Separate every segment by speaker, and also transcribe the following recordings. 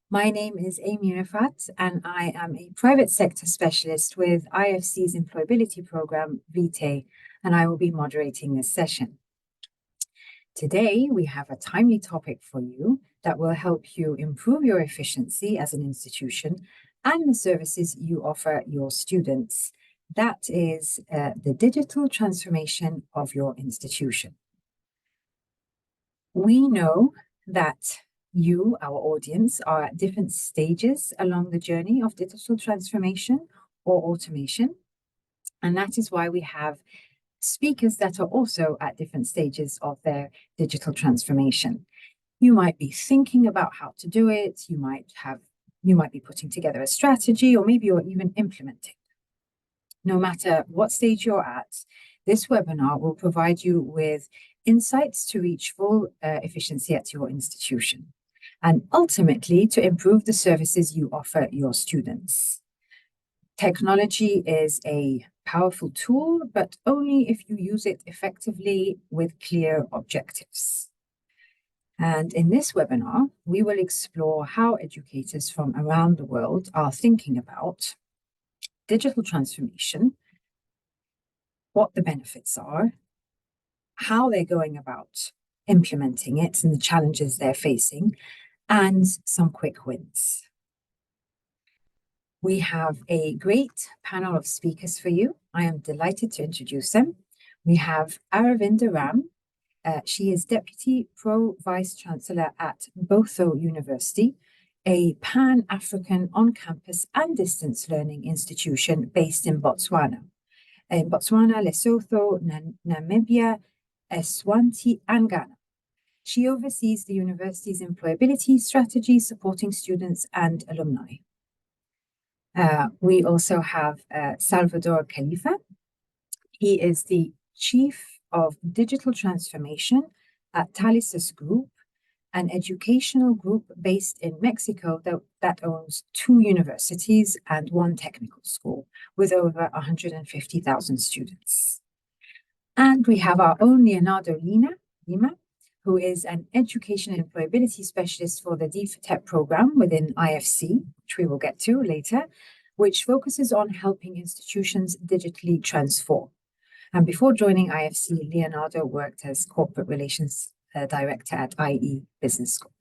Speaker 1: My name is Amy Rifat, and I am a private sector specialist with IFC's employability program, VTE, and I will be moderating this session. Today, we have a timely topic for you that will help you improve your efficiency as an institution and the services you offer your students. That is the digital transformation of your institution. We know that you, our audience, are at different stages along the journey of digital transformation or automation. And that is why we have speakers that are also at different stages of their digital transformation. You might be thinking about how to do it, you might be putting together a strategy, or maybe you're even implementing. No matter what stage you're at, this webinar will provide you with insights to reach full efficiency at your institution, and ultimately to improve the services you offer your students. Technology is a powerful tool, but only if you use it effectively with clear objectives. And in this webinar, we will explore how educators from around the world are thinking about digital transformation, what the benefits are, how they're going about implementing it and the challenges they're facing, and some quick wins. We have a great panel of speakers for you. I am delighted to introduce them. We have Aravinda Ram. She is Deputy Pro-Vice Chancellor at Botho University, a Pan-African on-campus and distance learning institution based in Botswana. In Botswana, Lesotho, Namibia, Eswatini, and Ghana. She oversees the university's employability strategy, supporting students and alumni. We also have Salvador Khalifa. He is the Chief of Digital Transformation at Thales Group, an educational group based in Mexico that owns 2 universities and 1 technical school with over 150,000 students. And we have our own Leonardo Lima, who is an education and employability specialist for the DFTEP program within IFC, which we will get to later, which focuses on helping institutions digitally transform. And before joining IFC, Leonardo worked as corporate relations director at IE Business School.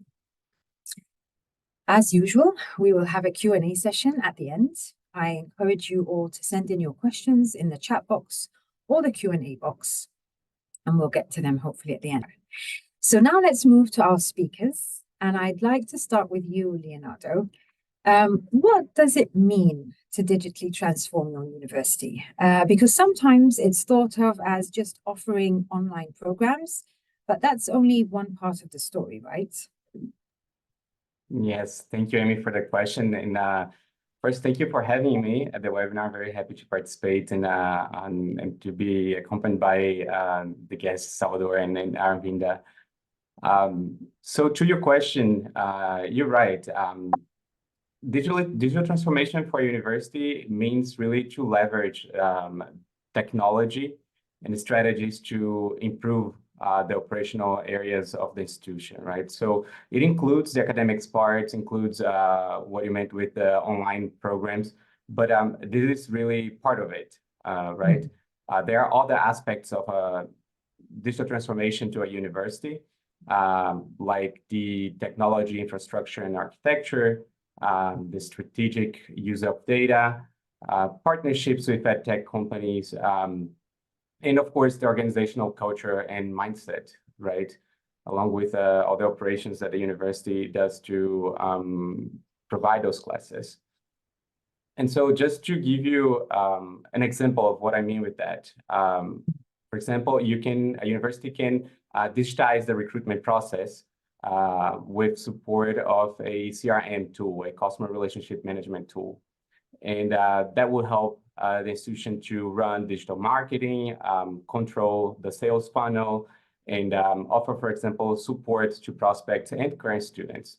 Speaker 1: As usual, we will have a Q&A session at the end. I encourage you all to send in your questions in the chat box or the Q&A box, and we'll get to them hopefully at the end. So now let's move to our speakers, and I'd like to start with you, Leonardo. What does it mean to digitally transform your university? Because sometimes it's thought of as just offering online programs, but that's only one part of the story, right?
Speaker 2: Yes, thank you, Amy, for the question. And first, thank you for having me at the webinar. I'm very happy to participate and to be accompanied by the guests, Salvador and Aravinda. So to your question, you're right. Digital transformation for university means really to leverage technology and strategies to improve the operational areas of the institution, right? So it includes the academics part, includes what you meant with the online programs, but this is really part of it, right? There are other aspects of digital transformation to a university, like the technology, infrastructure, and architecture, the strategic use of data, partnerships with tech companies, and of course, the organizational culture and mindset, right? Along with all the operations that the university does to provide those classes. And so just to give you an example of what I mean with that, for example, a university can digitize the recruitment process with support of a CRM tool, a customer relationship management tool. And that will help the institution to run digital marketing, control the sales funnel, and offer, for example, support to prospects and current students.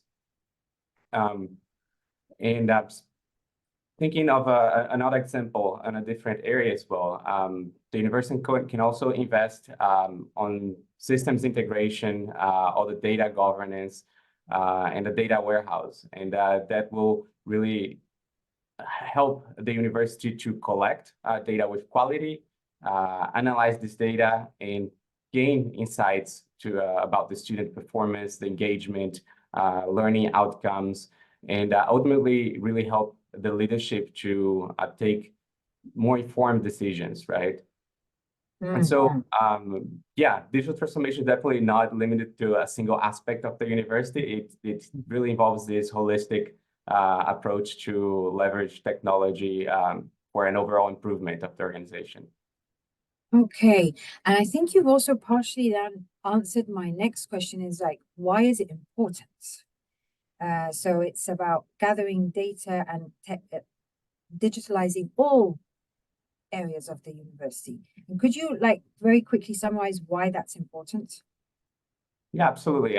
Speaker 2: Thinking of another example in a different area as well, the university can also invest on systems integration, all the data governance, and a data warehouse. And that will really help the university to collect data with quality, analyze this data, and gain insights about the student performance, the engagement, learning outcomes, and ultimately really help the leadership to take more informed decisions, right? And so, yeah, digital transformation is definitely not limited to a single aspect of the university. It really involves this holistic approach to leverage technology for an overall improvement of the organization.
Speaker 1: Okay, and I think you've also partially then answered my next question is like, why is it important? So it's about gathering data and digitalizing all areas of the university. And could you like very quickly summarize why that's important?
Speaker 2: Yeah, absolutely.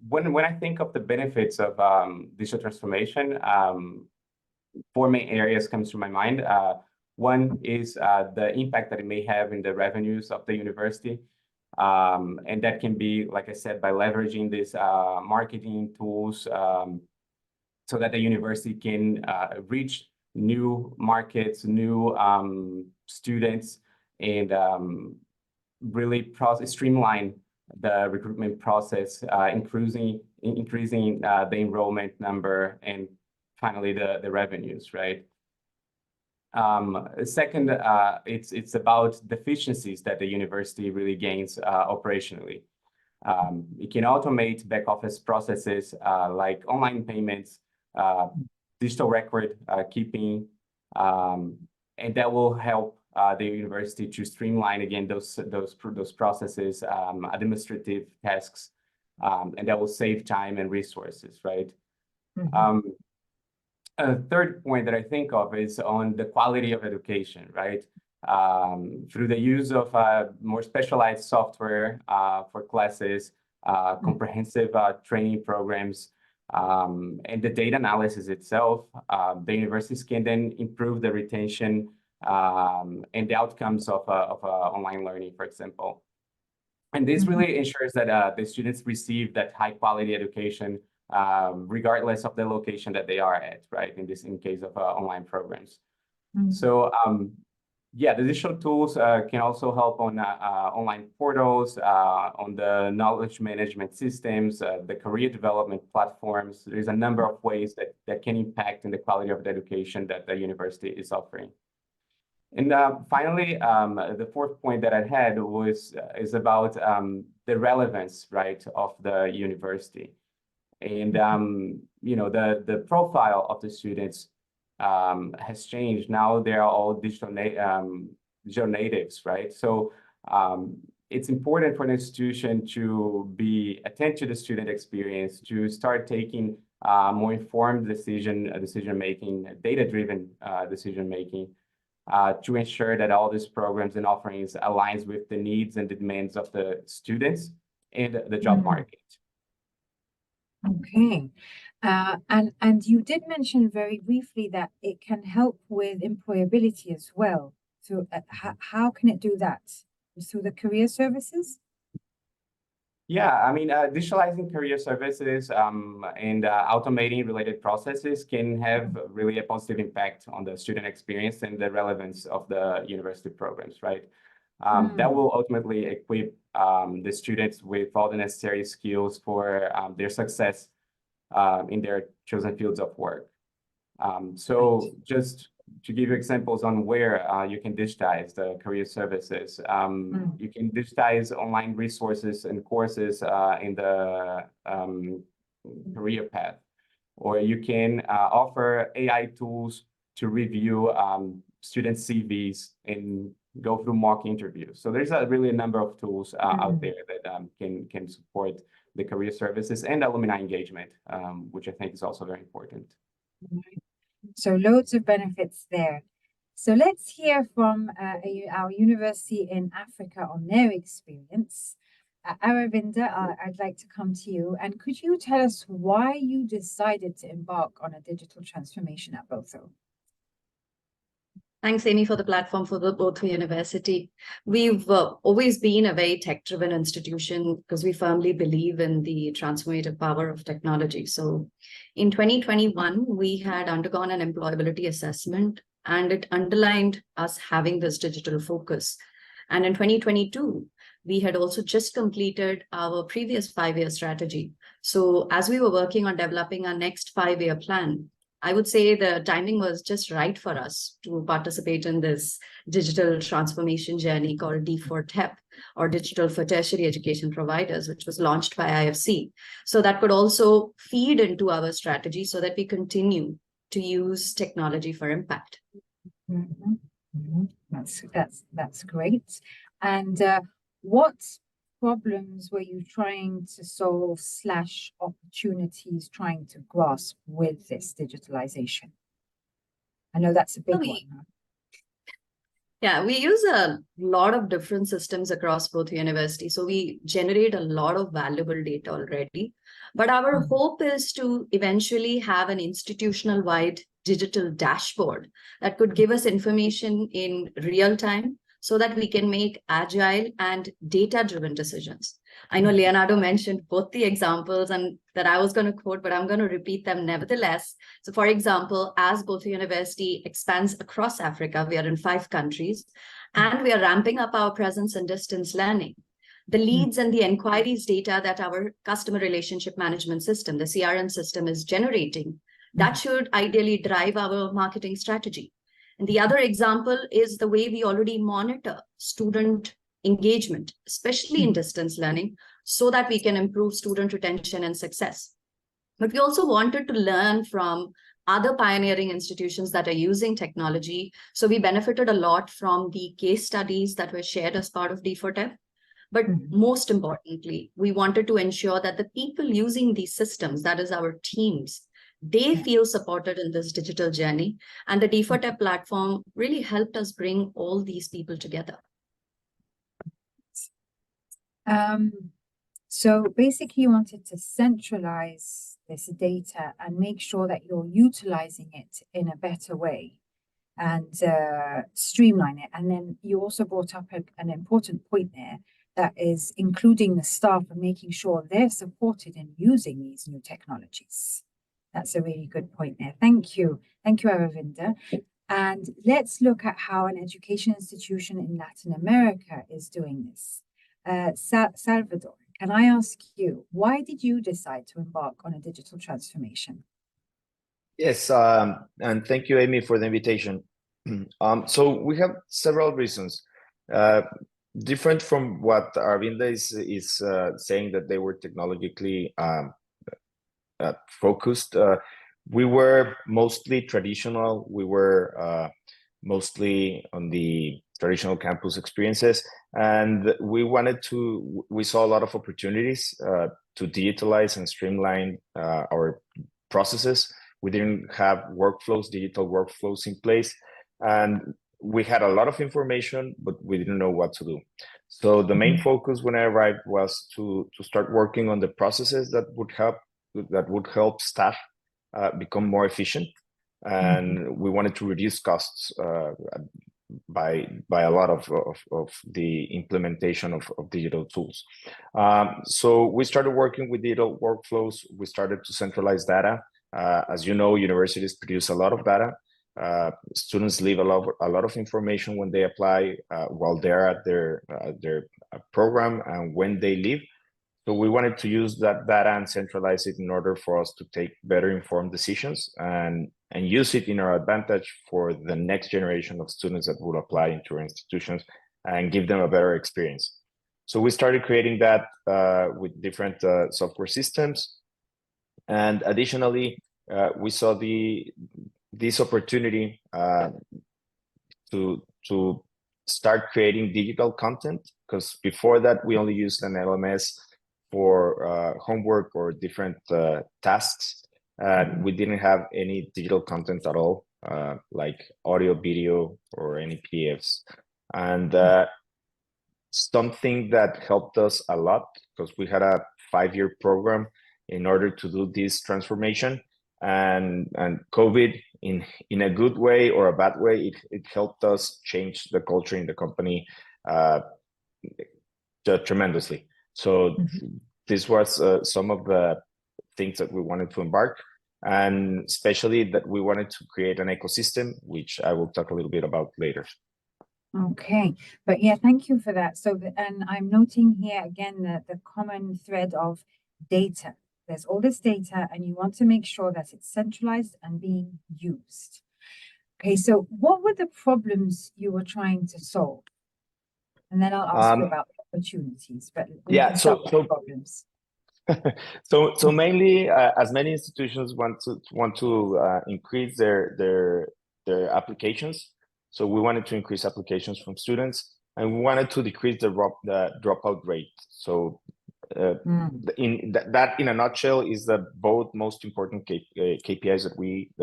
Speaker 2: When I think of the benefits of digital transformation, four main areas comes to my mind. One is the impact that it may have in the revenues of the university. And that can be, like I said, by leveraging these marketing tools so that the university can reach new markets, new students, and really streamline the recruitment process, increasing the enrollment number, and finally the revenues, right? Second, it's about the efficiencies that the university really gains operationally. It can automate back office processes like online payments, digital record keeping, and that will help the university to streamline again those processes, administrative tasks, and that will save time and resources, right? A third point that I think of is on the quality of education, right? Through the use of more specialized software for classes, comprehensive training programs, and the data analysis itself, the universities can then improve the retention and the outcomes of online learning, for example. And this really ensures that the students receive that high quality education regardless of the location that they are at, right? In case of online programs. So yeah, the digital tools can also help on online portals, on the knowledge management systems, the career development platforms. There's a number of ways that can impact in the quality of the education that the university is offering. And finally, the fourth point that I had is about the relevance, right, of the university. And the profile of the students has changed. Now they are all digital natives, right? So it's important for an institution to be attentive to the student experience, to start taking more informed decision making, data-driven decision making, to ensure that all these programs and offerings aligns with the needs and demands of the students and the job market.
Speaker 1: Okay. And you did mention very briefly that it can help with employability as well. So how can it do that? Through the career services?
Speaker 2: Yeah, I mean, digitalizing career services and automating related processes can have really a positive impact on the student experience and the relevance of the university programs, right? That will ultimately equip the students with all the necessary skills for their success in their chosen fields of work. So just to give you examples on where you can digitize the career services, you can digitize online resources and courses in the career path, or you can offer AI tools to review student CVs and go through mock interviews. So there's really a number of tools out there that can support the career services and alumni engagement, which I think is also very important.
Speaker 1: So loads of benefits there. So let's hear from our university in Africa on their experience. Aravinda, I'd like to come to you. And could you tell us why you decided to embark on a digital transformation at Botho?
Speaker 3: Thanks, Amy, for the platform for the both university. We've always been a very tech-driven institution because we firmly believe in the transformative power of technology. So in 2021, we had undergone an employability assessment, and it underlined us having this digital focus. And in 2022, we had also just completed our previous 5-year strategy. So as we were working on developing our next 5-year plan, I would say the timing was just right for us to participate in this digital transformation journey called D4TEP, or Digital for Tertiary Education Providers, which was launched by IFC. So that could also feed into our strategy so that we continue to use technology for impact.
Speaker 1: That's great. And what problems were you trying to solve / opportunities trying to grasp with this digitalization? I know that's a big one. Huh?
Speaker 3: Yeah, we use a lot of different systems across both universities. So we generate a lot of valuable data already. But our hope is to eventually have an institutional-wide digital dashboard that could give us information in real time, so that we can make agile and data-driven decisions. I know Leonardo mentioned both the examples and that I was going to quote, but I'm going to repeat them nevertheless. So for example, as both university expands across Africa, we are in 5 countries, and we are ramping up our presence in distance learning. The leads and the inquiries data that our customer relationship management system, the CRM system, is generating, that should ideally drive our marketing strategy. And the other example is the way we already monitor student engagement, especially in distance learning, so that we can improve student retention and success. But we also wanted to learn from other pioneering institutions that are using technology. So we benefited a lot from the case studies that were shared as part of D4TEP. But most importantly, we wanted to ensure that the people using these systems, that is our teams, they feel supported in this digital journey. And the D4TEP platform really helped us bring all these people together.
Speaker 1: So basically you wanted to centralize this data and make sure that you're utilizing it in a better way and streamline it. And then you also brought up an important point there, that is including the staff and making sure they're supported in using these new technologies. That's a really good point there. Thank you. Thank you, Aravinda. And let's look at how an education institution in Latin America is doing this. Salvador, can I ask you, why did you decide to embark on a digital transformation?
Speaker 4: Yes, and thank you, Amy, for the invitation. So we have several reasons. Different from what Aravinda is saying, that they were technologically focused. We were mostly traditional. We were mostly on the traditional campus experiences, and we saw a lot of opportunities to digitalize and streamline our processes. We didn't have digital workflows in place, and we had a lot of information, but we didn't know what to do. So the main focus when I arrived was to start working on the processes that would help staff become more efficient, and we wanted to reduce costs by a lot of the implementation of digital tools. So we started working with digital workflows. We started to centralize data. As you know, universities produce a lot of data. Students leave a lot of information when they apply, while they're at their program, and when they leave. So we wanted to use that data and centralize it in order for us to take better informed decisions and use it in our advantage for the next generation of students that would apply into our institutions and give them a better experience. So we started creating that with different software systems. And additionally, we saw this opportunity to start creating digital content, because before that we only used an LMS for homework or different tasks. We didn't have any digital content at all, like audio, video, or any PDFs. And something that helped us a lot, because we had a 5-year program in order to do this transformation, and COVID in a good way or a bad way, it helped us change the culture in the company tremendously. So this was some of the things that we wanted to embark, and especially that we wanted to create an ecosystem, which I will talk a little bit about later.
Speaker 1: Okay, but yeah, thank you for that. So, and I'm noting here again the common thread of data. There's all this data, and you want to make sure that it's centralized and being used. Okay, so what were the problems you were trying to solve? And then I'll ask you about opportunities, but we
Speaker 4: yeah,
Speaker 1: can start with problems.
Speaker 4: So mainly, as many institutions want to increase their applications. So we wanted to increase applications from students, and we wanted to decrease the dropout rate. So in that, in a nutshell, is the both most important KPIs that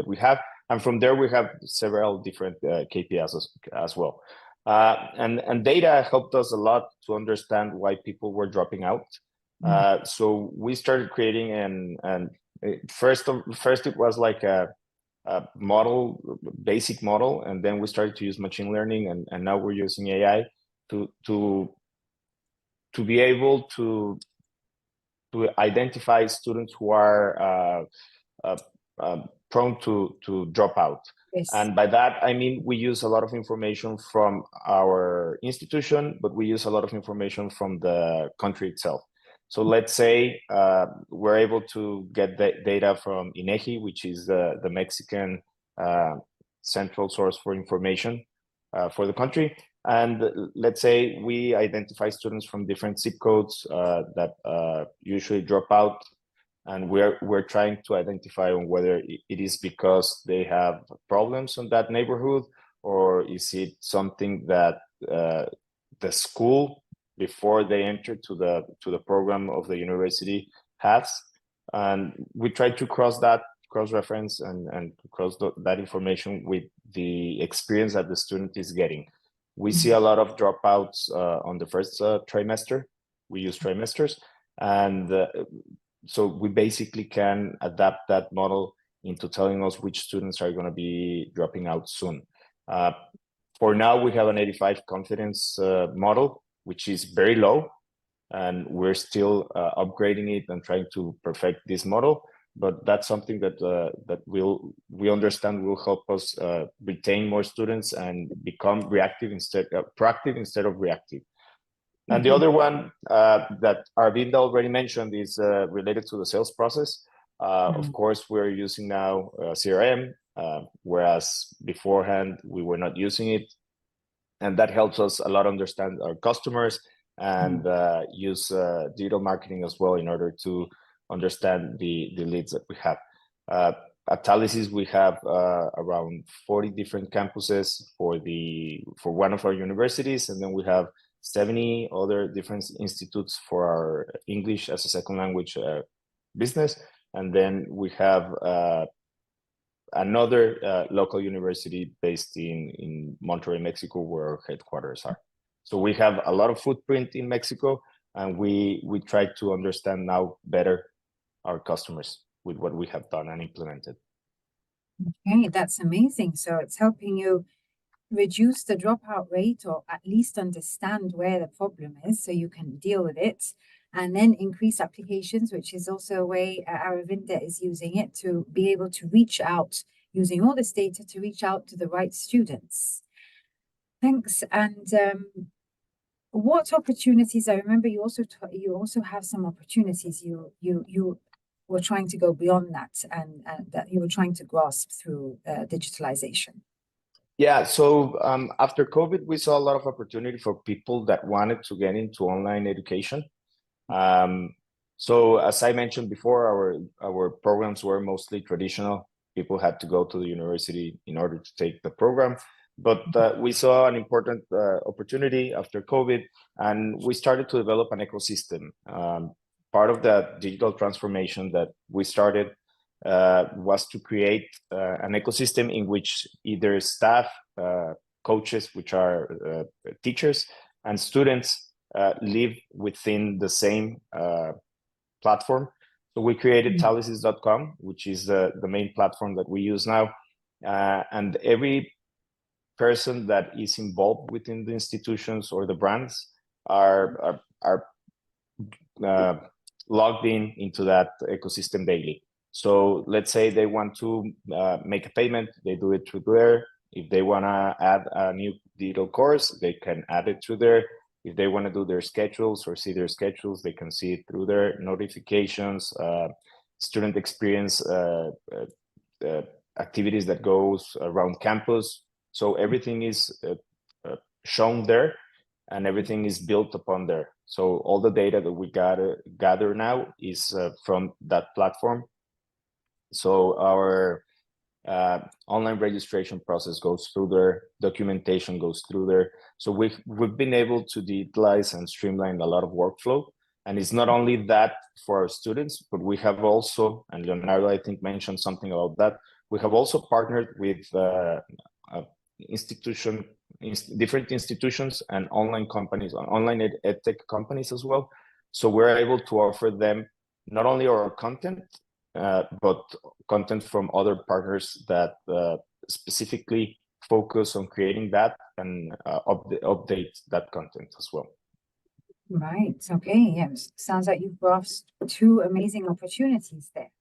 Speaker 4: we have, and from there we have several different KPIs as well. And data helped us a lot to understand why people were dropping out. So we started creating and first it was like a basic model, and then we started to use machine learning, and now we're using AI to be able to identify students who are prone to drop out.
Speaker 1: Yes.
Speaker 4: And by that, I mean, we use a lot of information from our institution, but we use a lot of information from the country itself. So let's say we're able to get the data from INEGI, which is the Mexican central source for information for the country. And let's say we identify students from different zip codes that usually drop out, and we're trying to identify on whether it is because they have problems in that neighborhood, or is it something that the school, before they enter to the program of the university, has. And we try to cross-reference and cross that information with the experience that the student is getting. We see a lot of dropouts on the first trimester. We use trimesters, and so we basically can adapt that model into telling us which students are going to be dropping out soon. For now, we have an 85 confidence model, which is very low, and we're still upgrading it and trying to perfect this model. But that's something that we understand will help us retain more students and become proactive instead of reactive. And the other one that Arvinda already mentioned is related to the sales process. Of course, we're using now CRM, whereas beforehand we were not using it. And that helps us a lot understand our customers and use digital marketing as well in order to understand the leads that we have. At Talysis, we have around 40 different campuses for one of our universities, and then we have 70 other different institutes for our English as a second language business. And then we have another local university based in Monterrey, Mexico, where our headquarters are. So we have a lot of footprint in Mexico, and we try to understand now better our customers with what we have done and implemented.
Speaker 1: Okay, that's amazing. So it's helping you reduce the dropout rate, or at least understand where the problem is so you can deal with it, and then increase applications, which is also a way Aravinda is using it to be able to reach out, using all this data to reach out to the right students. Thanks. And what opportunities? I remember you also have some opportunities. You were trying to go beyond that, and that you were trying to grasp through digitalization.
Speaker 4: Yeah, so after COVID, we saw a lot of opportunity for people that wanted to get into online education. So as I mentioned before, our programs were mostly traditional. People had to go to the university in order to take the program. But we saw an important opportunity after COVID, and we started to develop an ecosystem. Part of the digital transformation that we started was to create an ecosystem in which either staff, coaches, which are teachers, and students live within the same platform. So we created Talysis.com, which is the main platform that we use now. and every person that is involved within the institutions or the brands are logged into that ecosystem daily. So let's say they want to make a payment, they do it through there. If they want to add a new digital course, they can add it through there. If they want to do their schedules or see their schedules, they can see it through their notifications, student experience activities that goes around campus. So everything is shown there, and everything is built upon there. So all the data that we gather now is from that platform. So our online registration process goes through there, documentation goes through there. So we've been able to digitalize and streamline a lot of workflow. And it's not only that for our students, but we have also, and Leonardo, I think, mentioned something about that, we have also partnered with different institutions and online companies, online edtech companies as well. So we're able to offer them not only our content, but content from other partners that specifically focus on creating that and update that content as well.
Speaker 1: Right. Okay. Yes. Sounds like you've grasped two amazing opportunities there.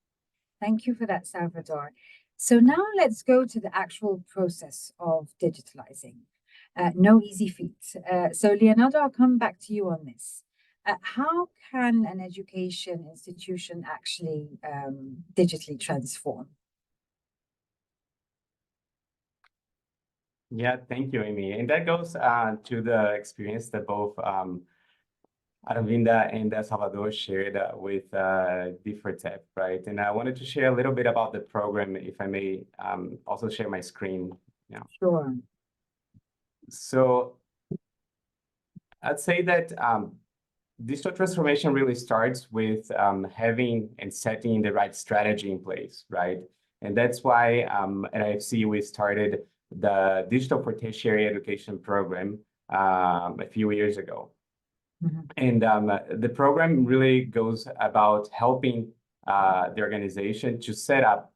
Speaker 1: Thank you for that, Salvador. So now let's go to the actual process of digitalizing. No easy feat. So Leonardo, I'll come back to you on this. How can an education institution actually digitally transform?
Speaker 2: Yeah, thank you, Amy. And that goes to the experience that both Aravinda and Salvador shared with D4TEP, right? And I wanted to share a little bit about the program, if I may also share my screen now.
Speaker 1: Sure.
Speaker 2: So I'd say that digital transformation really starts with having and setting the right strategy in place, right? And that's why at IFC, we started the Digital for Tertiary Education program a few years ago. And the program really goes about helping the organization to set up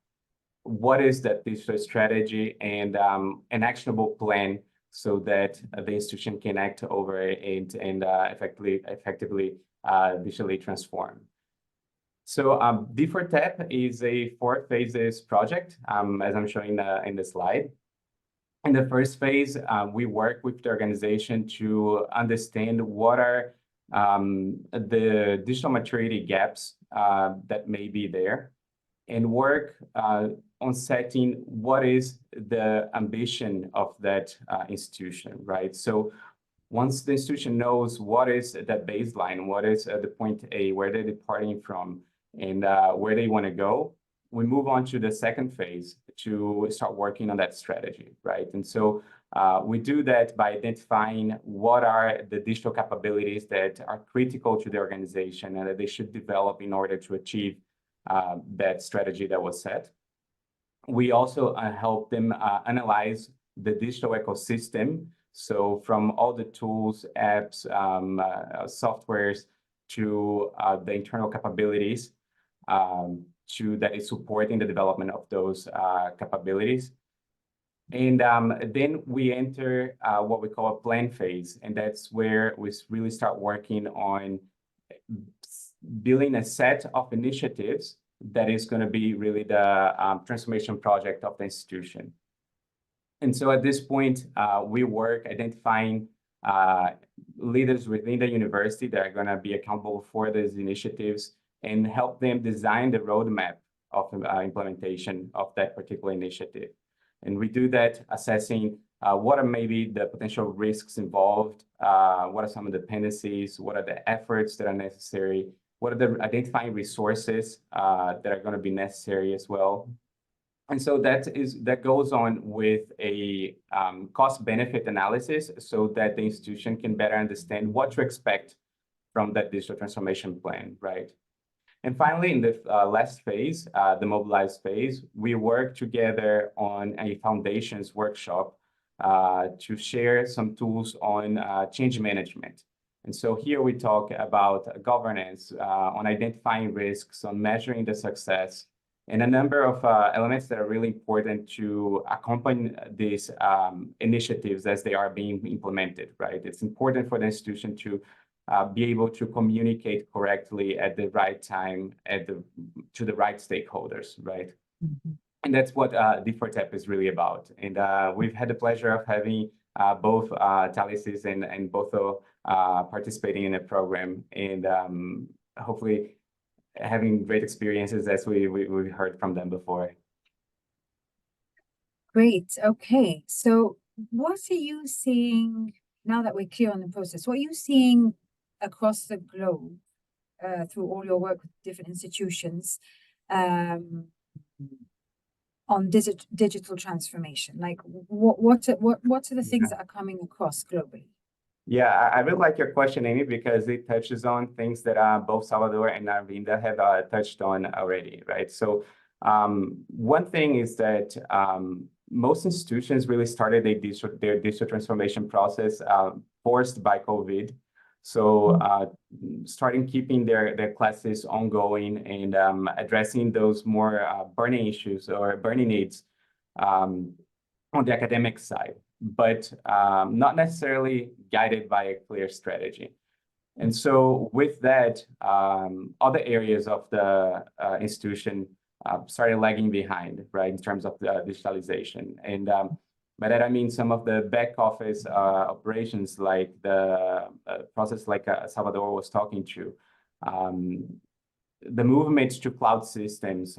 Speaker 2: what is that digital strategy and an actionable plan so that the institution can act over it and effectively digitally transform. So D4TEP is a 4 phases project, as I'm showing in the slide. In the first phase, we work with the organization to understand what are the digital maturity gaps that may be there, and work on setting what is the ambition of that institution, right? So once the institution knows what is that baseline, what is the point A, where they're departing from, and where they want to go, we move on to the second phase to start working on that strategy, right? And so we do that by identifying what are the digital capabilities that are critical to the organization and that they should develop in order to achieve that strategy that was set. We also help them analyze the digital ecosystem. So from all the tools, apps, softwares, to the internal capabilities that is supporting the development of those capabilities. And then we enter what we call a plan phase. And that's where we really start working on building a set of initiatives that is going to be really the transformation project of the institution. And so at this point, we work identifying leaders within the university that are going to be accountable for these initiatives and help them design the roadmap of implementation of that particular initiative. And we do that assessing what are maybe the potential risks involved, what are some of the dependencies, what are the efforts that are necessary, what are the identifying resources that are going to be necessary as well. And so that goes on with a cost-benefit analysis so that the institution can better understand what to expect from that digital transformation plan, right? And finally, in the last phase, the mobilized phase, we work together on a foundations workshop to share some tools on change management. And so here we talk about governance, on identifying risks, on measuring the success, and a number of elements that are really important to accompany these initiatives as they are being implemented, right? It's important for the institution to be able to communicate correctly at the right time to the right stakeholders, right?
Speaker 1: Mm-hmm.
Speaker 2: And that's what D4TEP is really about. And we've had the pleasure of having both Thalesis and Botho participating in the program, and hopefully having great experiences as we heard from them before.
Speaker 1: Great. Okay. So what are you seeing now that we're clear on the process? What are you seeing across the globe through all your work with different institutions on digital transformation? Like what are the things that are coming across globally?
Speaker 2: Yeah, I really like your question, Amy, because it touches on things that both Salvador and Arvinda have touched on already, right? So one thing is that most institutions really started their digital transformation process forced by COVID. So starting keeping their classes ongoing and addressing those more burning issues or burning needs on the academic side, but not necessarily guided by a clear strategy. And so with that, other areas of the institution started lagging behind, right, in terms of the digitalization. And by that, I mean some of the back office operations, like the process like Salvador was talking to, the movement to cloud systems,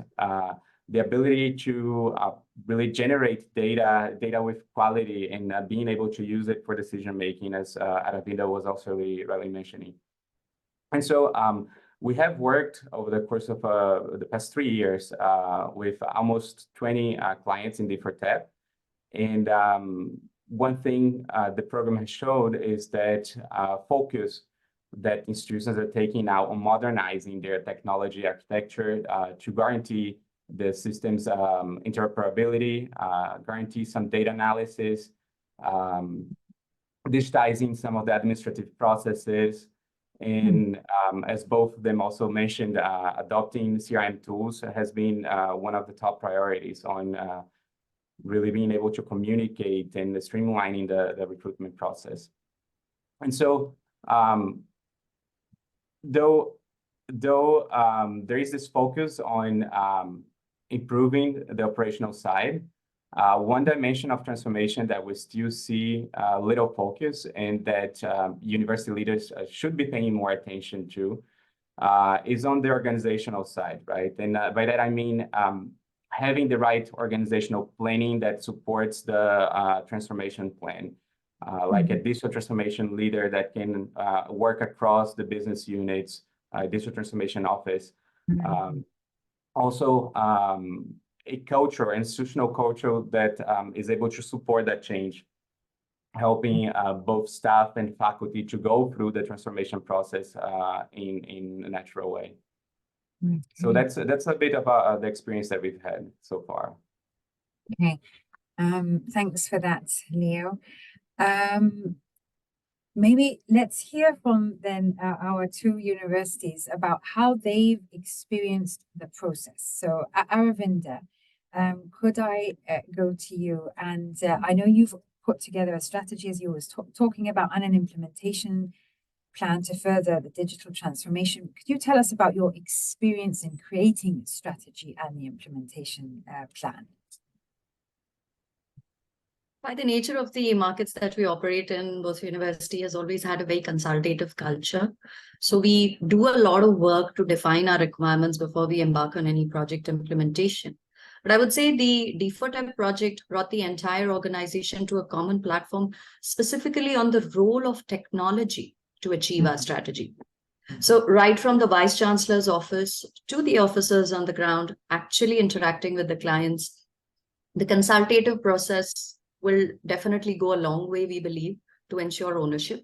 Speaker 2: the ability to really generate data with quality and being able to use it for decision-making, as Aravinda was also really mentioning. And so we have worked over the course of the past 3 years with almost 20 clients in D4TEP. And one thing the program has showed is that focus that institutions are taking now on modernizing their technology architecture to guarantee the system's interoperability, guarantee some data analysis, digitizing some of the administrative processes, and as both of them also mentioned, adopting CRM tools has been one of the top priorities on really being able to communicate and streamlining the recruitment process. And so though there is this focus on improving the operational side, one dimension of transformation that we still see little focus and that university leaders should be paying more attention to is on the organizational side, right? And by that I mean having the right organizational planning that supports the transformation plan, like a digital transformation leader that can work across the business units, digital transformation office. Also, a culture, institutional culture that is able to support that change, helping both staff and faculty to go through the transformation process in a natural way. So that's a bit about the experience that we've had so far.
Speaker 1: Okay, thanks for that, Leo. Maybe let's hear from then our two universities about how they've experienced the process. So Aravinda, could I go to you? And I know you've put together a strategy, as you was talking about, and an implementation plan to further the digital transformation. Could you tell us about your experience in creating the strategy and the implementation plan?
Speaker 3: By the nature of the markets that we operate in, Botho University has always had a very consultative culture. So we do a lot of work to define our requirements before we embark on any project implementation. But I would say the D4TEP project brought the entire organization to a common platform, specifically on the role of technology to achieve our strategy. So right from the Vice Chancellor's office to the officers on the ground, actually interacting with the clients, the consultative process will definitely go a long way, we believe, to ensure ownership.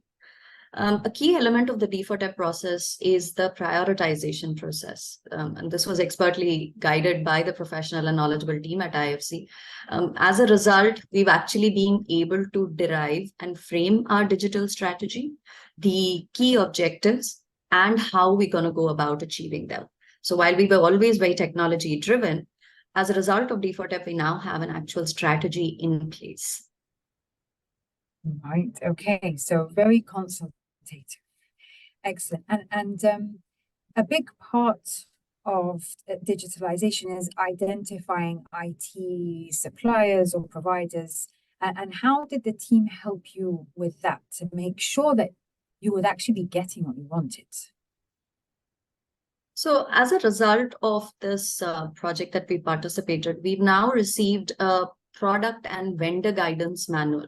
Speaker 3: A key element of the D4TEP process is the prioritization process. And this was expertly guided by the professional and knowledgeable team at IFC. As a result, we've actually been able to derive and frame our digital strategy, the key objectives, and how we're going to go about achieving them. So while we were always very technology driven, as a result of D4TEP, we now have an actual strategy in place.
Speaker 1: Right. Okay. So very consultative. Excellent. And a big part of digitalization is identifying IT suppliers or providers. And how did the team help you with that to make sure that you would actually be getting what you wanted?
Speaker 3: So as a result of this project that we participated, we've now received a product and vendor guidance manual.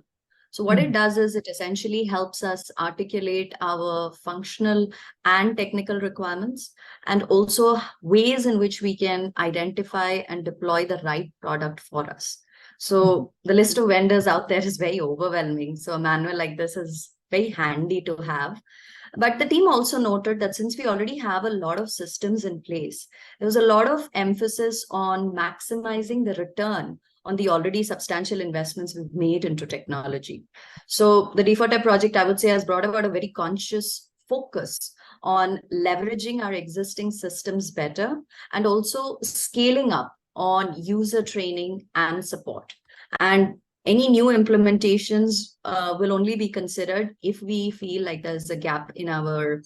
Speaker 3: So what it does is it essentially helps us articulate our functional and technical requirements, and also ways in which we can identify and deploy the right product for us. So the list of vendors out there is very overwhelming. So a manual like this is very handy to have. But the team also noted that since we already have a lot of systems in place, there was a lot of emphasis on maximizing the return on the already substantial investments we've made into technology. So the D4TEP project, I would say, has brought about a very conscious focus on leveraging our existing systems better and also scaling up on user training and support. And any new implementations will only be considered if we feel like there's a gap in our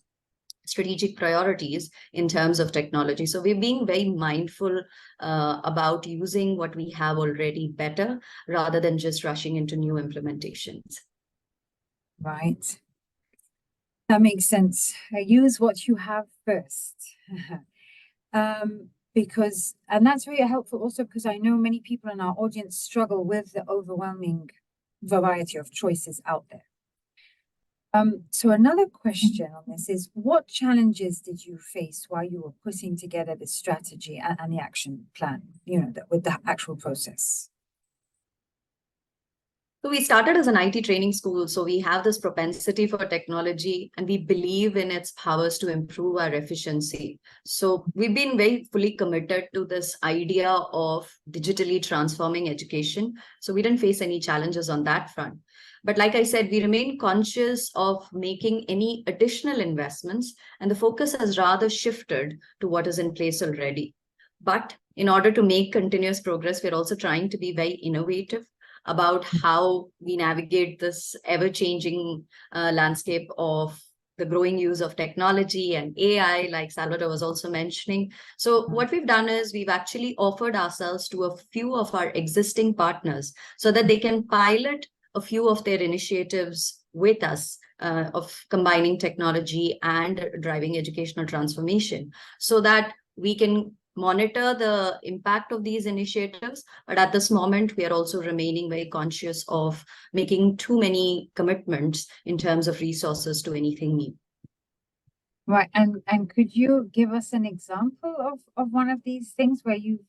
Speaker 3: strategic priorities in terms of technology. So we're being very mindful about using what we have already better rather than just rushing into new implementations.
Speaker 1: Right. That makes sense. Use what you have first. And that's very helpful also because I know many people in our audience struggle with the overwhelming variety of choices out there. So another question on this is, what challenges did you face while you were putting together the strategy and the action plan, with the actual process?
Speaker 3: So we started as an IT training school, so we have this propensity for technology and we believe in its powers to improve our efficiency. So we've been very fully committed to this idea of digitally transforming education. So we didn't face any challenges on that front. But like I said, we remain conscious of making any additional investments, and the focus has rather shifted to what is in place already. But in order to make continuous progress, we're also trying to be very innovative about how we navigate this ever-changing landscape of the growing use of technology and AI, like Salvador was also mentioning. So what we've done is we've actually offered ourselves to a few of our existing partners so that they can pilot a few of their initiatives with us of combining technology and driving educational transformation so that we can monitor the impact of these initiatives. But at this moment, we are also remaining very conscious of making too many commitments in terms of resources to anything new.
Speaker 1: Right. And could you give us an example of one of these things where you've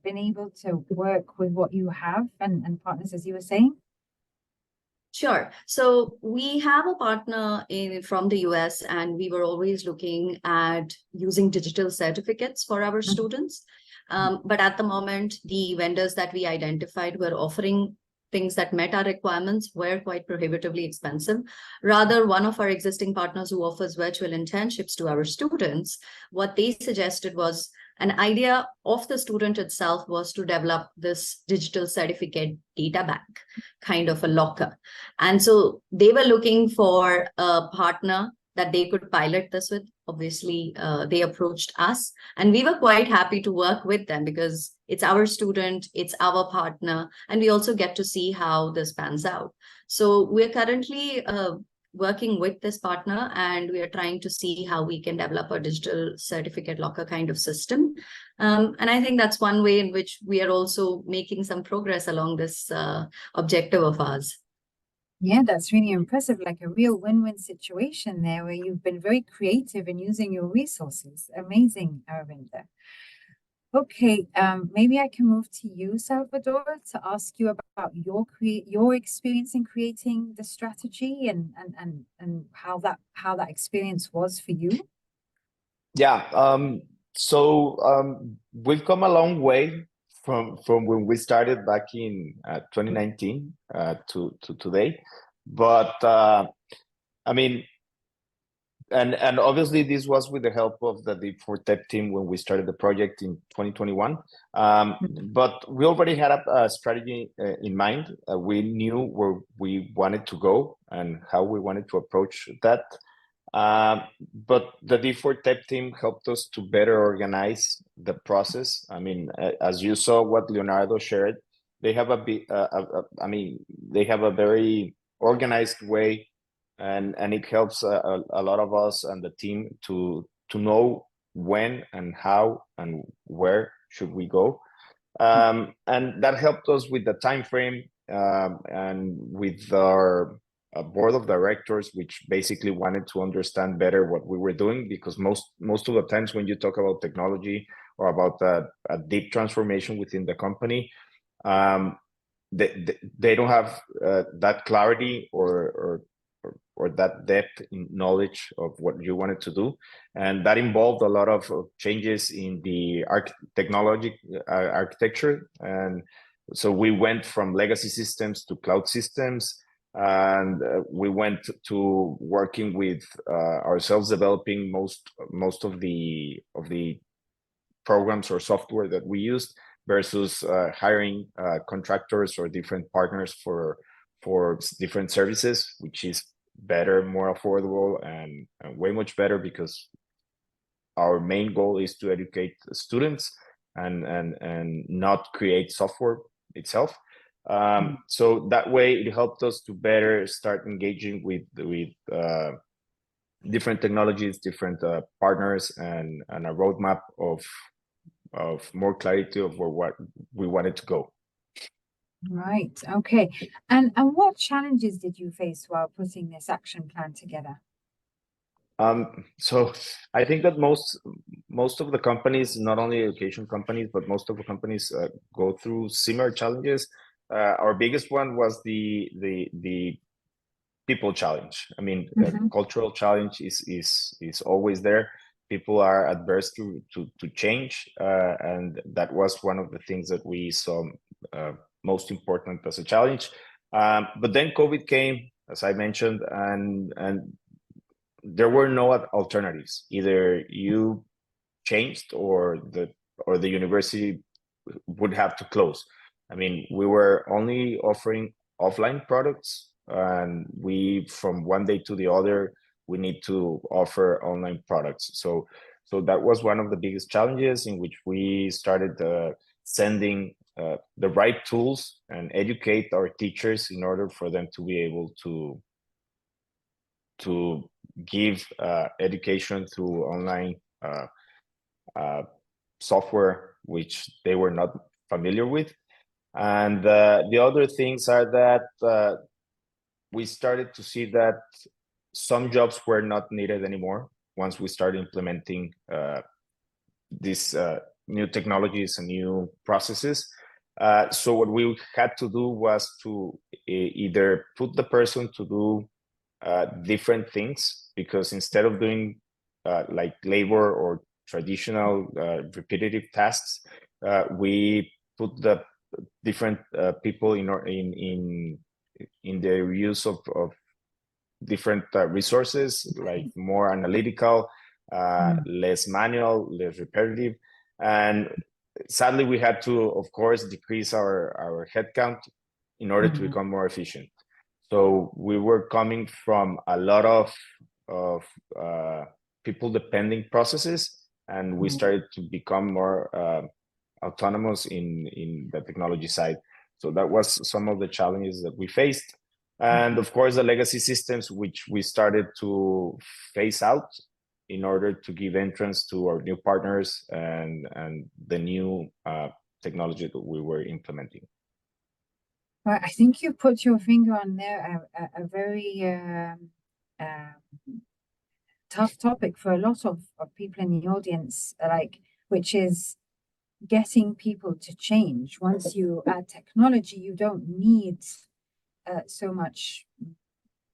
Speaker 1: been able to work with what you have and partners, as you were saying?
Speaker 3: Sure. So we have a partner from the US, and we were always looking at using digital certificates for our students. But at the moment, the vendors that we identified were offering things that met our requirements were quite prohibitively expensive. Rather, one of our existing partners who offers virtual internships to our students, what they suggested was an idea of the student itself was to develop this digital certificate data bank, kind of a locker. And so they were looking for a partner that they could pilot this with. Obviously, they approached us, and we were quite happy to work with them because it's our student, it's our partner, and we also get to see how this pans out. So we're currently working with this partner, and we are trying to see how we can develop a digital certificate locker kind of system. And I think that's one way in which we are also making some progress along this objective of ours.
Speaker 1: Yeah, that's really impressive, like a real win-win situation there where you've been very creative in using your resources. Amazing, Aravinda. Okay, maybe I can move to you, Salvador, to ask you about your experience in creating the strategy and how that experience was for you.
Speaker 4: Yeah, we've come a long way from when we started back in 2019 to today. But I mean, and obviously this was with the help of the D4Tech team when we started the project in 2021. But we already had a strategy in mind. We knew where we wanted to go and how we wanted to approach that. But the D4Tech team helped us to better organize the process. I mean, as you saw what Leonardo shared, they have they have a very organized way, and it helps a lot of us and the team to know when and how and where should we go. And that helped us with the time frame, and with our board of directors, which basically wanted to understand better what we were doing, because most of the times when you talk about technology or about a deep transformation within the company, they don't have that clarity or that depth in knowledge of what you wanted to do, and that involved a lot of changes in the technology architecture. And so we went from legacy systems to cloud systems, and we went to working with ourselves developing most of the programs or software that we used, versus hiring contractors or different partners for different services, which is better, more affordable, and way much better, because our main goal is to educate students and not create software itself. So that way it helped us to better start engaging with different technologies, different partners, and a roadmap of more clarity of what we wanted to go.
Speaker 1: Right. Okay. And what challenges did you face while putting this action plan together?
Speaker 4: So I think that most of the companies, not only education companies, but most of the companies go through similar challenges. Our biggest one was the people challenge. I mean, cultural challenge is always there. People are adverse to change, and that was one of the things that we saw most important as a challenge. But then COVID came, as I mentioned, and there were no alternatives. Either you changed or the university would have to close. I mean, we were only offering offline products, and from one day to the other, we need to offer online products. So that was one of the biggest challenges, in which we started sending the right tools and educate our teachers in order for them to be able to give education through online software, which they were not familiar with. And the other things are that we started to see that some jobs were not needed anymore once we started implementing these new technologies and new processes. So what we had to do was to either put the person to do different things, because instead of doing like labor or traditional repetitive tasks, we put the different people in the use of different resources, like more analytical, less manual, less repetitive. And sadly, we had to, of course, decrease our headcount in order to become more efficient. So we were coming from a lot of people-depending processes, and we started to become more autonomous in the technology side. So that was some of the challenges that we faced. And of course, the legacy systems, which we started to phase out in order to give entrance to our new partners and the new technology that we were implementing.
Speaker 1: Well, I think you put your finger on there, a very tough topic for a lot of people in the audience, which is getting people to change. Once you add technology, you don't need so much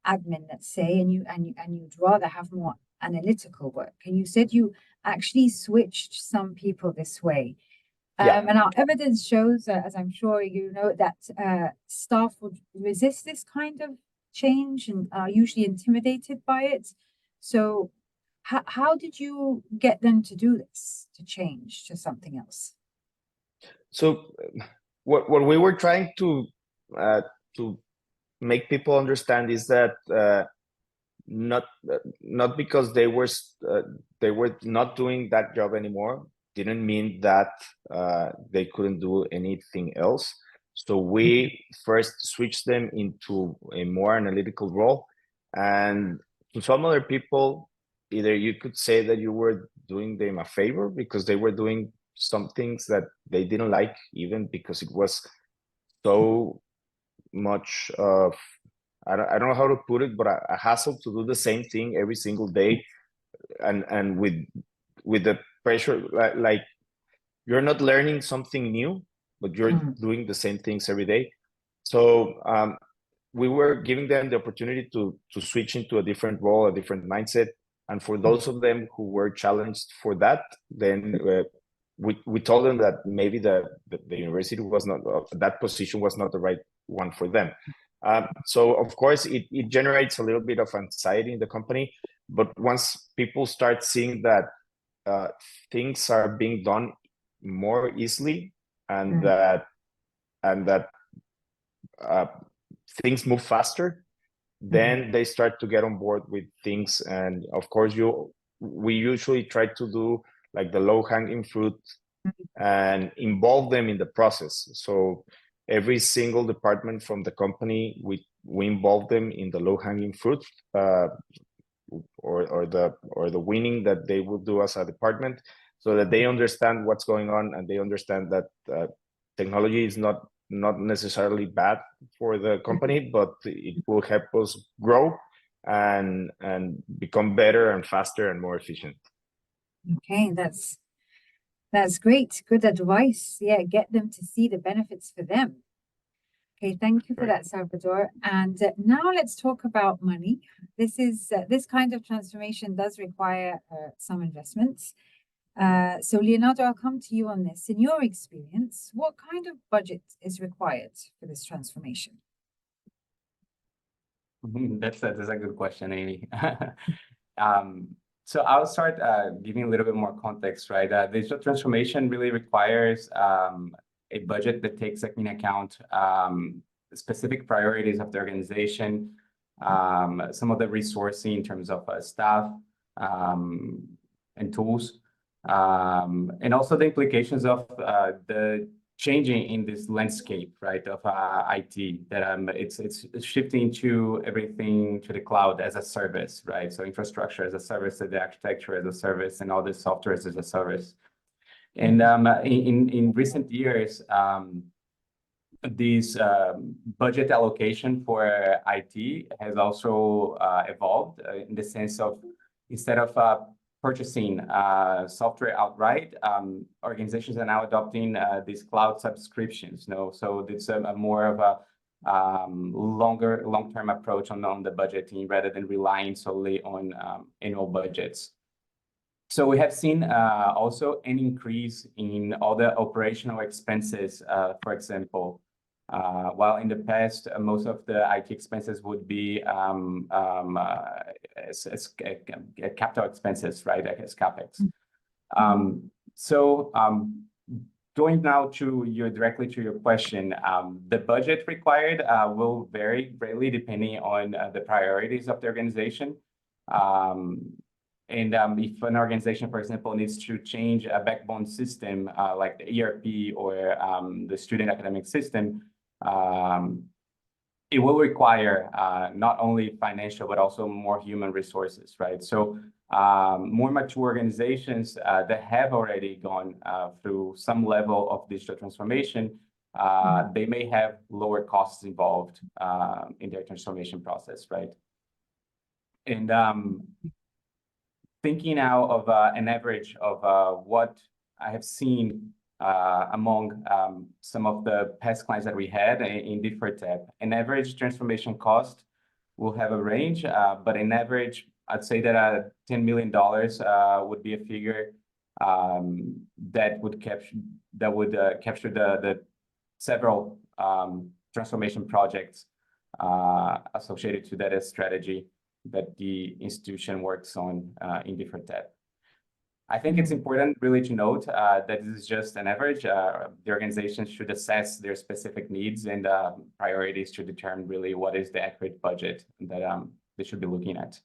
Speaker 1: admin, let's say, and you'd rather have more analytical work. And you said you actually switched some people this way. And our evidence shows, as I'm sure you know, that staff would resist this kind of change and are usually intimidated by it. So How did you get them to do this, to change to something else?
Speaker 4: So what we were trying to make people understand is that not because they were not doing that job anymore didn't mean that they couldn't do anything else. So we first switched them into a more analytical role, and to some other people, either you could say that you were doing them a favor because they were doing some things that they didn't like, even because it was so much of, I don't know how to put it, but a hassle to do the same thing every single day, and with the pressure, like you're not learning something new, but you're doing the same things every day. So we were giving them the opportunity to switch into a different role, a different mindset. And for those of them who were challenged for that, then we told them that maybe the university was not, that position was not the right one for them. So of course it generates a little bit of anxiety in the company, but once people start seeing that things are being done more easily, and that things move faster, then they start to get on board with things. And of course we usually try to do like the low-hanging fruit and involve them in the process. So every single department from the company, we involve them in the low-hanging fruit, or the winning that they will do as a department, so that they understand what's going on, and they understand that technology is not necessarily bad for the company, but it will help us grow and become better and faster and more efficient.
Speaker 1: Okay, that's great. Good advice. Yeah, get them to see the benefits for them. Okay, thank you for that, Salvador. And now let's talk about money. This kind of transformation does require some investments. So Leonardo, I'll come to you on this. In your experience, what kind of budget is required for this transformation?
Speaker 2: That's a good question, Amy. So I'll start giving a little bit more context, right? Digital transformation really requires a budget that takes into account specific priorities of the organization, some of the resourcing in terms of staff and tools, and also the implications of the changing in this landscape, right, of IT, that it's shifting to everything to the cloud as a service, right? So infrastructure as a service, the architecture as a service, and all this software as a service. And in recent years, this budget allocation for IT has also evolved in the sense of, instead of purchasing software outright, organizations are now adopting these cloud subscriptions. So it's a more of a long-term approach on the budgeting, rather than relying solely on annual budgets. So we have seen also an increase in all the operational expenses. For example, while in the past most of the IT expenses would be as capital expenses, right, as CapEx. Going now directly to your question, the budget required will vary greatly depending on the priorities of the organization. And if an organization, for example, needs to change a backbone system like the ERP or the student academic system, it will require not only financial, but also more human resources, right? So more mature organizations that have already gone through some level of digital transformation, they may have lower costs involved in their transformation process, right? And thinking now of an average of what I have seen among some of the past clients that we had in DifferTech, an average transformation cost will have a range, but in average, I'd say that $10 million would be a figure that would capture the several transformation projects associated to that strategy that the institution works on in different depth. I think it's important really to note that this is just an average. The organizations should assess their specific needs and priorities to determine really what is the accurate budget that they should be looking at.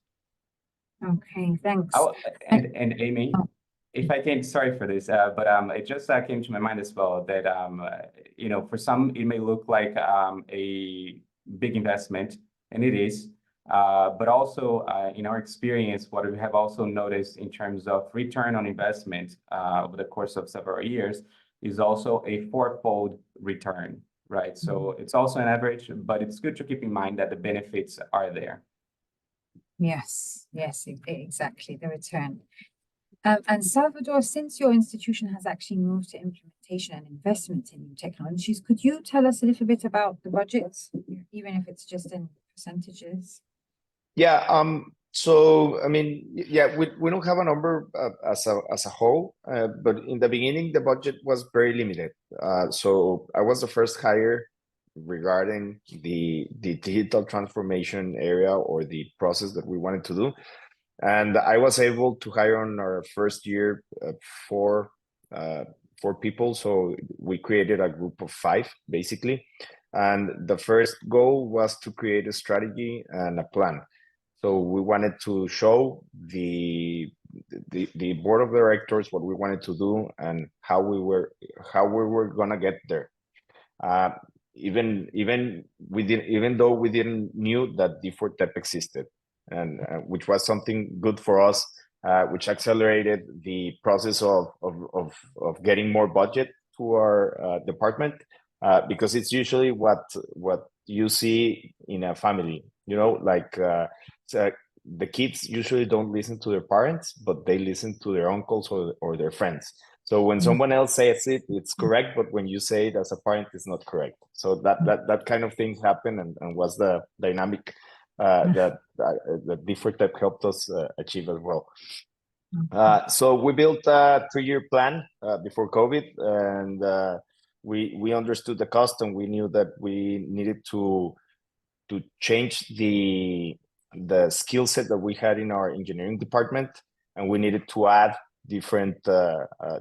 Speaker 1: Okay, thanks.
Speaker 2: Oh, and Amy, if I can, sorry for this, but it just came to my mind as well that you know, for some it may look like a big investment, and it is. But also in our experience, what we have also noticed in terms of return on investment over the course of several years is also a fourfold return, right? So it's also an average, but it's good to keep in mind that the benefits are there.
Speaker 1: Yes, exactly, the return. And Salvador, since your institution has actually moved to implementation and investment in new technologies, could you tell us a little bit about the budgets, even if it's just in percentages?
Speaker 4: Yeah, so I mean, yeah, we don't have a number as a whole, but in the beginning, the budget was very limited. So I was the first hire regarding the digital transformation area or the process that we wanted to do. And I was able to hire on our first year four people. So we created a group of 5, basically. And the first goal was to create a strategy and a plan. So we wanted to show the board of directors what we wanted to do and how we were gonna get there. Even though we didn't knew that D4TEP existed, and which was something good for us, which accelerated the process of getting more budget to our department, because it's usually what you see in a family, you know, like the kids usually don't listen to their parents, but they listen to their uncles or their friends. So when someone else says it, it's correct, but when you say it as a parent, it's not correct. So that kind of things happen, and was the dynamic that D4TEP helped us achieve as well. So we built a 3-year plan before COVID, and we understood the cost, and we knew that we needed to change the skill set that we had in our engineering department, and we needed to add different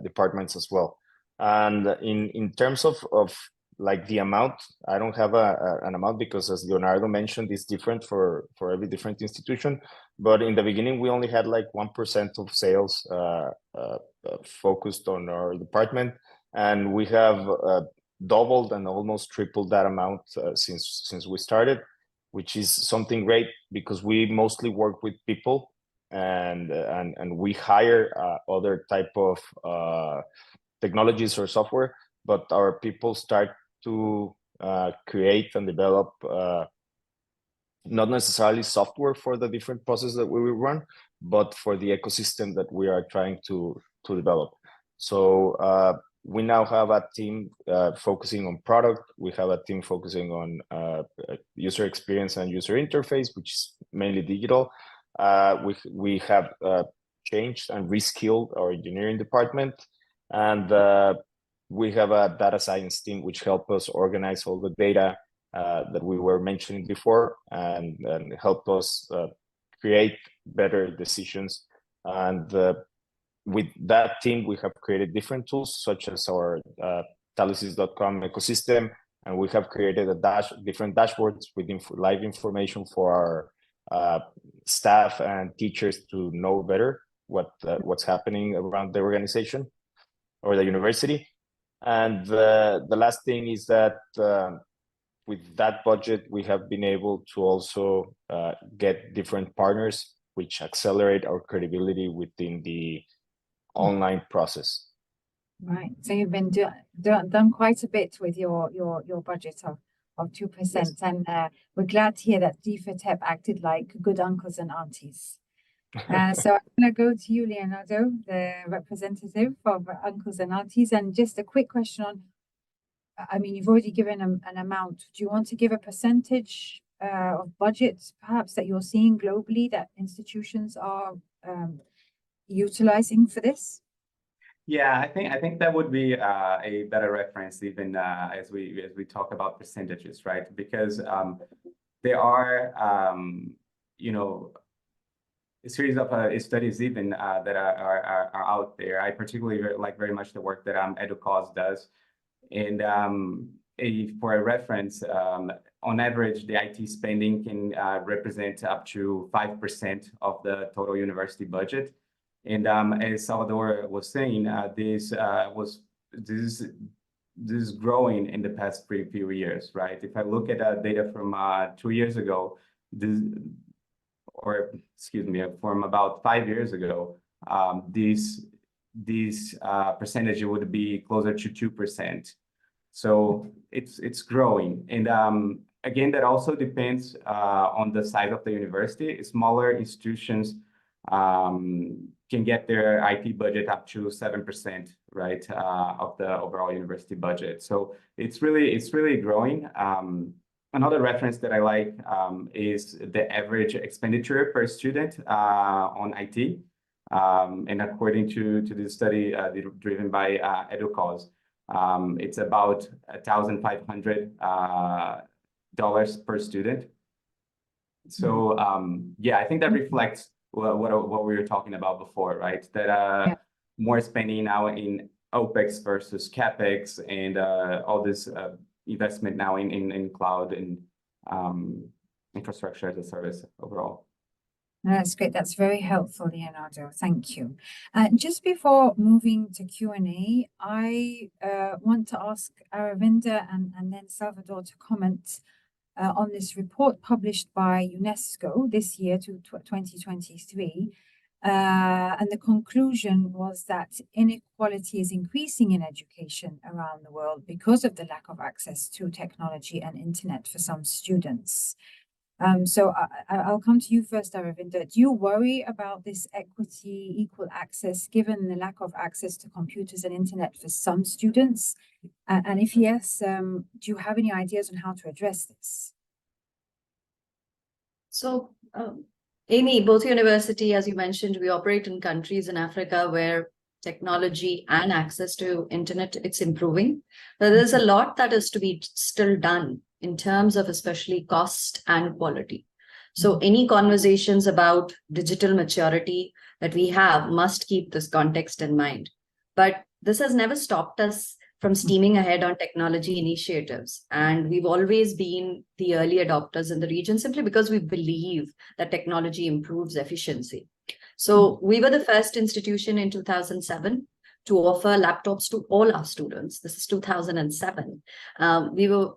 Speaker 4: departments as well. And in terms of like the amount, I don't have an amount, because as Leonardo mentioned, it's different for every different institution. But in the beginning, we only had like 1% of sales focused on our department, and we have doubled and almost tripled that amount since we started, which is something great, because we mostly work with people, and we hire other type of technologies or software, but our people start to create and develop not necessarily software for the different processes that we will run, but for the ecosystem that we are trying to develop. So we now have a team focusing on product. We have a team focusing on user experience and user interface, which is mainly digital. We have changed and reskilled our engineering department, and we have a data science team which help us organize all the data that we were mentioning before, and help us create better decisions. And with that team, we have created different tools, such as our Talysis.com ecosystem, and we have created different dashboards with live information for our staff and teachers to know better what's happening around the organization or the university. And the last thing is that with that budget, we have been able to also get different partners, which accelerate our credibility within the online process.
Speaker 1: Right. So you've been done quite a bit with your budget of 2%. Yes. And we're glad to hear that D4TEP acted like good uncles and aunties. So I'm going to go to you, Leonardo, the representative of uncles and aunties. And just a quick question on, I mean, you've already given an amount. Do you want to give a percentage of budgets, perhaps, that you're seeing globally that institutions are utilizing for this?
Speaker 2: Yeah, I think that would be a better reference, even as we talk about percentages, right? Because there are, you know, a series of studies even that are out there. I particularly like very much the work that EduCause does. And for a reference, on average, the IT spending can represent up to 5% of the total university budget. And as Salvador was saying, this is growing in the past few years, right? If I look at data from 2 years ago, from about 5 years ago, this percentage would be closer to 2%. So it's growing. And again, that also depends on the size of the university. Smaller institutions can get their IT budget up to 7%, right, of the overall university budget. So it's really growing. Another reference that I like is the average expenditure per student on IT. And according to this study driven by EduCause, it's about $1,500 per student. So yeah, I think that reflects what we were talking about before, right? That more spending now in OPEX versus CAPEX, and all this investment now in cloud and infrastructure as a service overall.
Speaker 1: That's great. That's very helpful, Leonardo. Thank you. Just before moving to Q&A, I want to ask Aravinda and then Salvador to comment on this report published by UNESCO this year, to 2023. And the conclusion was that inequality is increasing in education around the world because of the lack of access to technology and internet for some students. So I'll come to you first, Aravinda. Do you worry about this equity, equal access, given the lack of access to computers and internet for some students? And if yes, do you have any ideas on how to address this?
Speaker 3: So, Amy, both university, as you mentioned, we operate in countries in Africa where technology and access to internet, it's improving. But there's a lot that is to be still done in terms of especially cost and quality. So any conversations about digital maturity that we have must keep this context in mind. But this has never stopped us from steaming ahead on technology initiatives. And we've always been the early adopters in the region simply because we believe that technology improves efficiency. So we were the first institution in 2007 to offer laptops to all our students. This is 2007. We were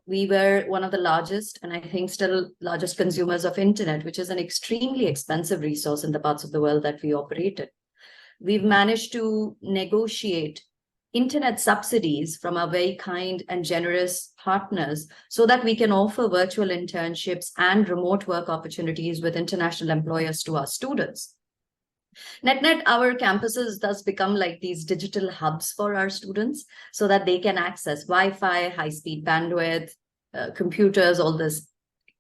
Speaker 3: one of the largest, and I think still largest consumers of internet, which is an extremely expensive resource in the parts of the world that we operated. We've managed to negotiate internet subsidies from our very kind and generous partners so that we can offer virtual internships and remote work opportunities with international employers to our students. Net, our campuses thus become like these digital hubs for our students so that they can access Wi-Fi, high-speed bandwidth, computers, all this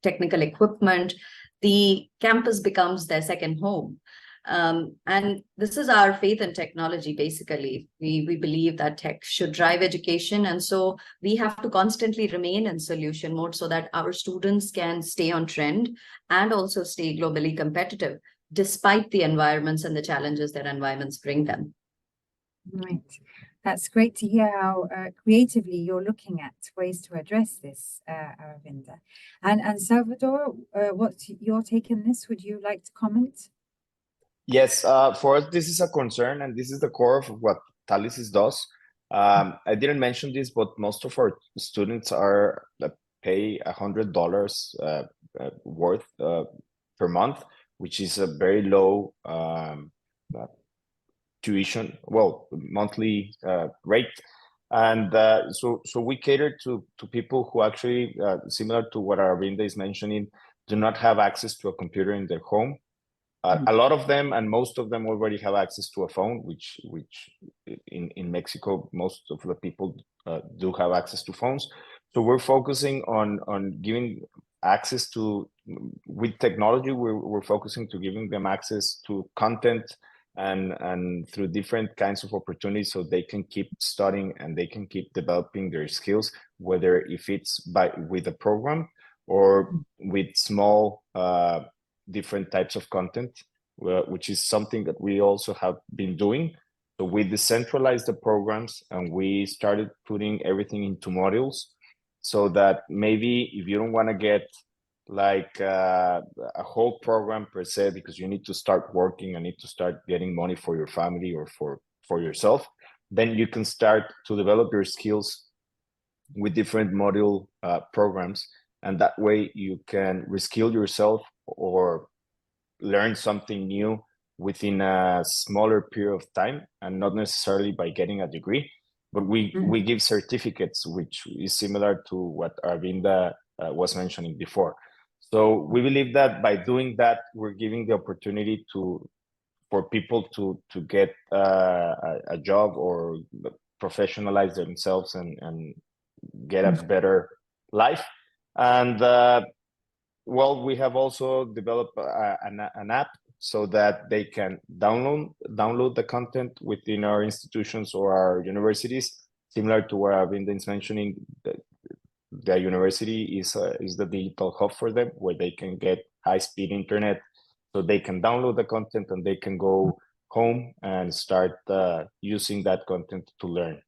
Speaker 3: technical equipment. The campus becomes their second home. And this is our faith in technology, basically. We believe that tech should drive education. And so we have to constantly remain in solution mode so that our students can stay on trend and also stay globally competitive, despite the environments and the challenges that environments bring them.
Speaker 1: Right. That's great to hear how creatively you're looking at ways to address this, Aravinda. And Salvador, what's your take on this? Would you like to comment?
Speaker 4: Yes, for us, this is a concern, and this is the core of what Talisys does. I didn't mention this, but most of our students are pay $100 worth per month, which is a very low tuition, monthly rate. And so we cater to people who actually, similar to what Aravinda is mentioning, do not have access to a computer in their home. A lot of them, and most of them, already have access to a phone, which in Mexico, most of the people do have access to phones. So we're focusing on giving access to, with technology, we're focusing to giving them access to content and through different kinds of opportunities so they can keep studying and they can keep developing their skills, whether if it's with a program or with small different types of content which is something that we also have been doing. So we decentralized the programs and we started putting everything into modules, so that maybe if you don't want to get like a whole program per se, because you need to start working and need to start getting money for your family or for yourself, then you can start to develop your skills with different module programs, and that way you can reskill yourself or learn something new within a smaller period of time, and not necessarily by getting a degree, but we give certificates, which is similar to what Arvinda was mentioning before. So we believe that by doing that, we're giving the opportunity for people to get a job or professionalize themselves and get a better life. And well, we have also developed an app so that they can download the content within our institutions or our universities, similar to what Arvinda is mentioning. The university is the digital hub for them, where they can get high-speed internet, so they can download the content and they can go home and start using that content to learn.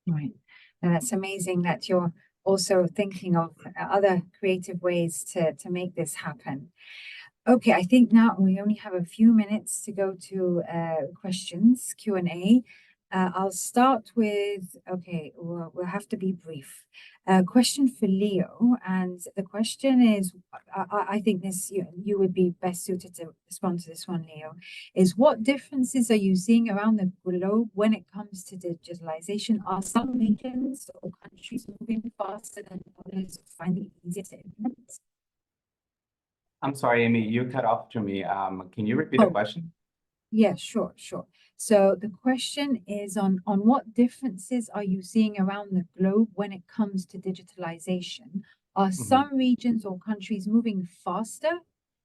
Speaker 1: Right. And that's amazing that you're also thinking of other creative ways to make this happen. Okay, I think now we only have a few minutes to go to questions, Q&A. I'll start with, okay, we'll have to be brief. Question for Leo, and the question is, I think this you would be best suited to respond to this one, Leo, is what differences are you seeing around the globe when it comes to digitalization? Are some regions or countries moving faster than others, finding it easier to implement?
Speaker 2: I'm sorry, Amy, you cut off to me. Can you repeat the question?
Speaker 1: Yeah, sure. So the question is on what differences are you seeing around the globe when it comes to digitalization? Are some regions or countries moving faster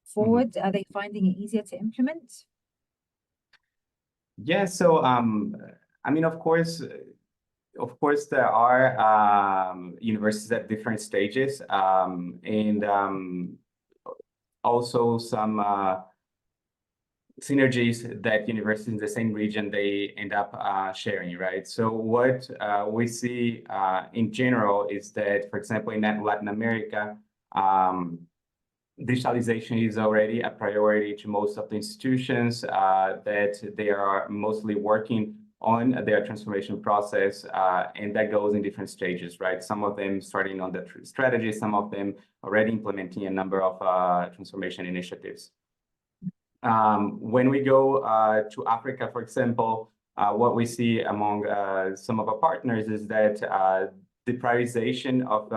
Speaker 1: forward? Are they finding it easier to implement?
Speaker 2: Yeah, so I mean, of course, there are universities at different stages, and also some synergies that universities in the same region, they end up sharing, right? So what we see in general is that, for example, in Latin America, digitalization is already a priority to most of the institutions, that they are mostly working on their transformation process, and that goes in different stages, right? Some of them starting on the strategy, some of them already implementing a number of transformation initiatives. When we go to Africa, for example, what we see among some of our partners is that the prioritization of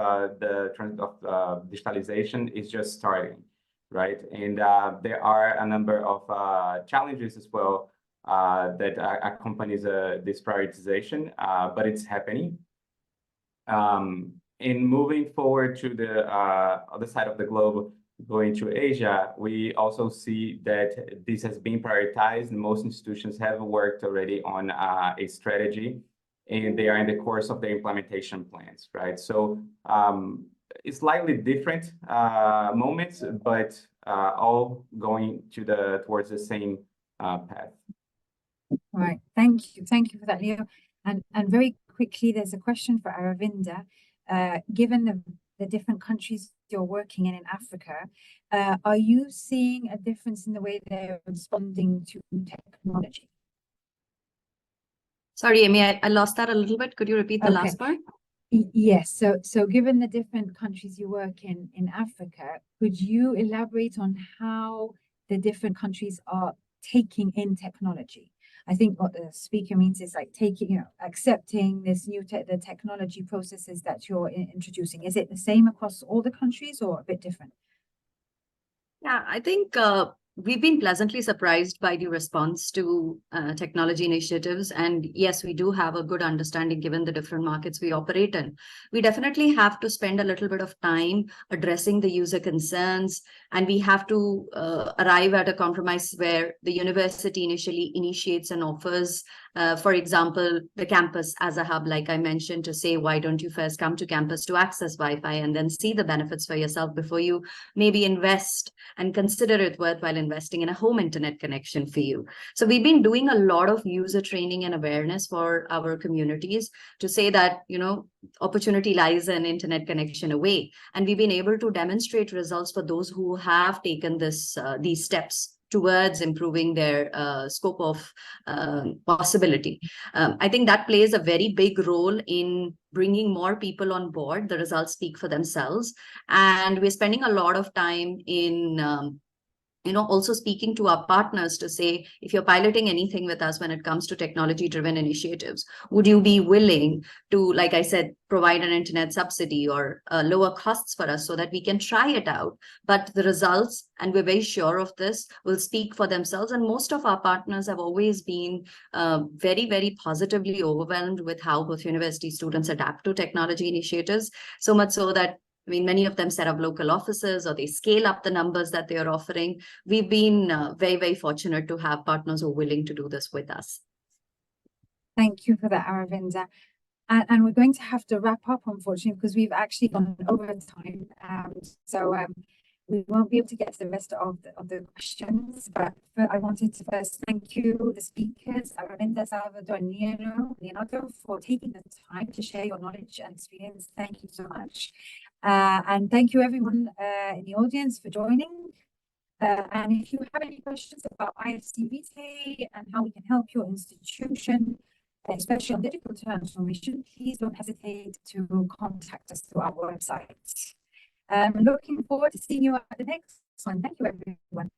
Speaker 2: digitalization is just starting, right? And there are a number of challenges as well that accompanies this prioritization, but it's happening. In moving forward to the other side of the globe, going to Asia, we also see that this has been prioritized. Most institutions have worked already on a strategy, and they are in the course of the implementation plans, right? So it's slightly different moments, but all going towards the same path.
Speaker 1: All right, thank you for that, Leo. And very quickly, there's a question for Aravinda. Given the different countries you're working in Africa, are you seeing a difference in the way they're responding to technology?
Speaker 3: Sorry, Amy, I lost that a little bit. Could you repeat the last part?
Speaker 1: Yes. So given the different countries you work in Africa, could you elaborate on how the different countries are taking in technology? I think what the speaker means is like taking, accepting this new the technology processes that you're introducing. Is it the same across all the countries or a bit different?
Speaker 3: Yeah, I think we've been pleasantly surprised by the response to technology initiatives. And yes, we do have a good understanding given the different markets we operate in. We definitely have to spend a little bit of time addressing the user concerns, and we have to arrive at a compromise where the university initially initiates and offers For example, the campus as a hub, like I mentioned, to say, why don't you first come to campus to access Wi-Fi and then see the benefits for yourself before you maybe invest and consider it worthwhile investing in a home internet connection for you. So we've been doing a lot of user training and awareness for our communities to say that, opportunity lies in internet connection away. And we've been able to demonstrate results for those who have taken these steps towards improving their scope of possibility. I think that plays a very big role in bringing more people on board. The results speak for themselves. And we're spending a lot of time in also speaking to our partners to say, if you're piloting anything with us when it comes to technology-driven initiatives, would you be willing to, like I said, provide an internet subsidy or lower costs for us so that we can try it out? But the results, and we're very sure of this, will speak for themselves. And most of our partners have always been very, very positively overwhelmed with how both university students adapt to technology initiatives, so much so that many of them set up local offices or they scale up the numbers that they are offering. We've been very, very fortunate to have partners who are willing to do this with us.
Speaker 1: Thank you for that, Aravinda. And we're going to have to wrap up, unfortunately, because we've actually gone over time. So we won't be able to get to the rest of the questions. But I wanted to first thank you, the speakers, Aravinda, Salvador, and Leonardo, for taking the time to share your knowledge and experience. Thank you so much. And thank you, everyone in the audience, for joining. And if you have any questions about IFC Vitae and how we can help your institution, especially on digital transformation, please don't hesitate to contact us through our website. Looking forward to seeing you at the next one. Thank you, everyone.